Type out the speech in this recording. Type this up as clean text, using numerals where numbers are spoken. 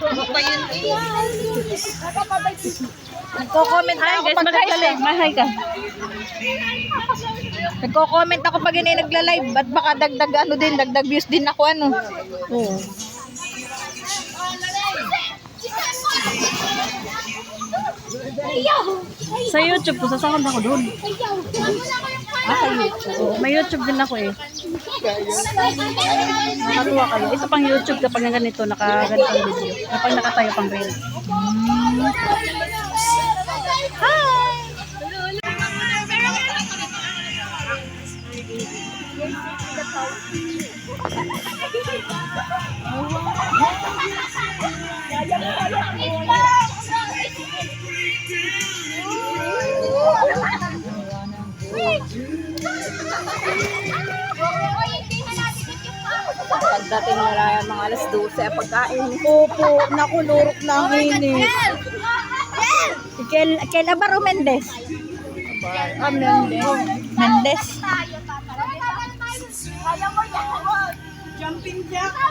Ano pa yun? Nagko-comment na ako pag nagla-live. Mahay ka. Nagko-comment ako pag yun ay nagla-live. Ba't baka dagdag ano din, dagdag views din ako ano. Oo. Sa YouTube ko, sasahod ako doon. Sa YouTube. Oo, may YouTube din ako eh. Nakatuwa kayo. Ito pang YouTube kapag na ganito, nakaganito ang video. Kapag nakatayo pang reel. Pagdating nila mga alas 12 ay pagkain. Opo, nakulurok na ang init. Kay Labaro Mendez. Mendez. Jumping jack.